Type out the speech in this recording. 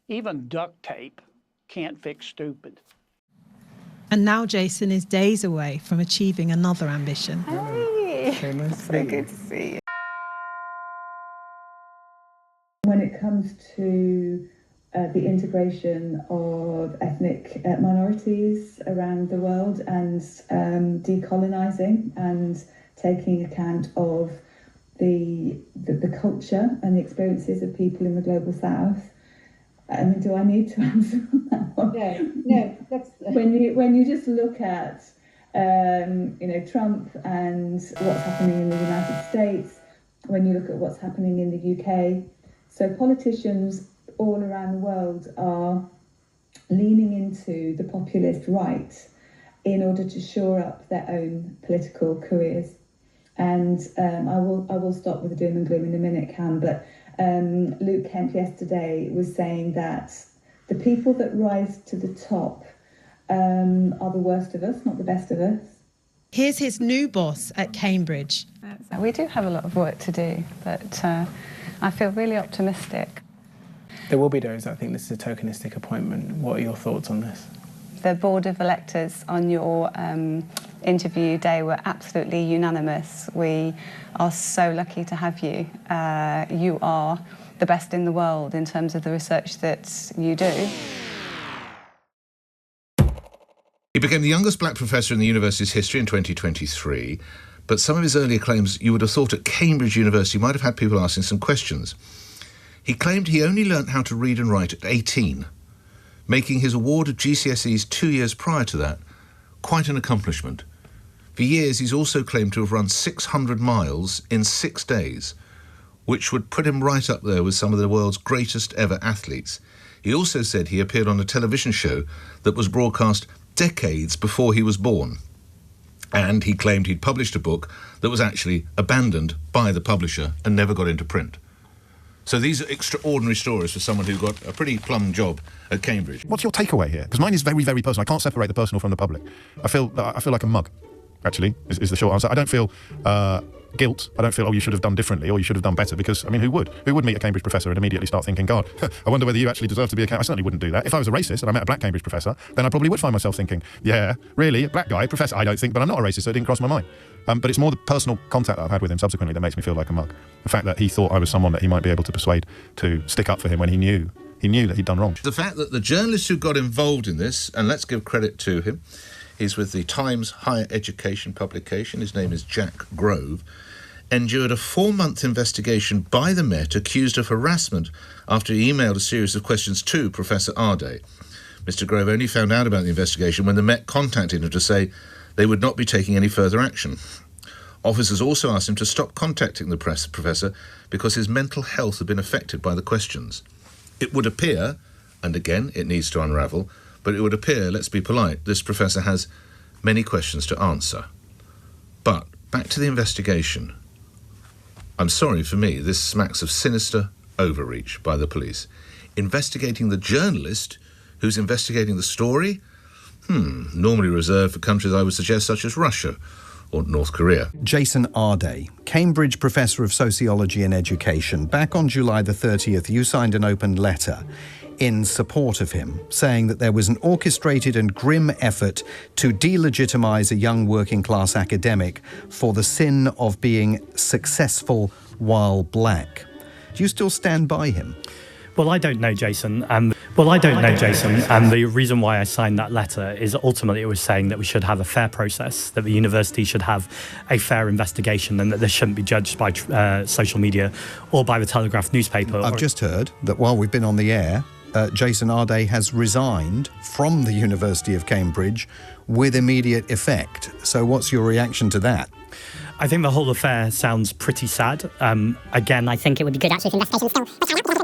Even duct tape can't fix stupid. And now Jason is days away from achieving another ambition. Hey, Hey, nice so good to see you. When it comes to the integration of ethnic minorities around the world and decolonising and taking account of the culture and the experiences of people in the global south. I mean, do I need to answer on that one? No. That's when you just look at Trump and what's happening in the United States, when you look at what's happening in the UK, so politicians all around the world are leaning into the populist right in order to shore up their own political careers. And I will stop with the doom and gloom in a minute, Cam, but Luke Kemp yesterday was saying that the people that rise to the top are the worst of us, not the best of us. Here's his new boss at Cambridge. We do have a lot of work to do, but I feel really optimistic. There will be those that think this is a tokenistic appointment. What are your thoughts on this? The board of electors on your interview day were absolutely unanimous. We are so lucky to have you. You are the best in the world in terms of the research that you do. He became the youngest black professor in the university's history in 2023, but some of his earlier claims you would have thought at Cambridge University might have had people asking some questions. He claimed he only learnt how to read and write at 18, making his award of GCSEs 2 years prior to that quite an accomplishment. For years, he's also claimed to have run 600 miles in 6 days, which would put him right up there with some of the world's greatest ever athletes. He also said he appeared on a television show that was broadcast decades before he was born. And he claimed he'd published a book that was actually abandoned by the publisher and never got into print. So these are extraordinary stories for someone who got a pretty plum job at Cambridge. What's your takeaway here? Because mine is very, very personal. I can't separate the personal from the public. I feel like a mug, actually, is the short answer. I don't feel guilt. I don't feel, you should have done differently or you should have done better, because, I mean, who would? Who would meet a Cambridge professor and immediately start thinking, God, I wonder whether you actually deserve to be a Cambridge... I certainly wouldn't do that. If I was a racist and I met a black Cambridge professor, then I probably would find myself thinking, yeah, really, a black guy, professor? I don't think, but I'm not a racist, so it didn't cross my mind. But it's more the personal contact that I've had with him subsequently that makes me feel like a mug. The fact that he thought I was someone that he might be able to persuade to stick up for him when he knew that he'd done wrong. The fact that the journalist who got involved in this, and let's give credit to him, he's with the Times Higher Education publication, his name is Jack Grove, endured a 4-month investigation by the Met accused of harassment after he emailed a series of questions to Professor Arday. Mr Grove only found out about the investigation when the Met contacted him to say they would not be taking any further action. Officers also asked him to stop contacting the professor because his mental health had been affected by the questions. It would appear, and again it needs to unravel, but it would appear, let's be polite, this professor has many questions to answer. But back to the investigation. I'm sorry, for me, this smacks of sinister overreach by the police. Investigating the journalist who's investigating the story? Normally reserved for countries, I would suggest, such as Russia or North Korea. Jason Arday, Cambridge Professor of Sociology and Education. Back on July the 30th, you signed an open letter in support of him, saying that there was an orchestrated and grim effort to delegitimise a young working-class academic for the sin of being successful while black. Do you still stand by him? Well, I don't know, Jason. And the reason why I signed that letter is ultimately it was saying that we should have a fair process, that the university should have a fair investigation, and that this shouldn't be judged by social media or by the Telegraph newspaper. I've just heard that while we've been on the air, Jason Arday has resigned from the University of Cambridge with immediate effect. So what's your reaction to that? I think the whole affair sounds pretty sad. Again, I think it would be good actually if investigations still...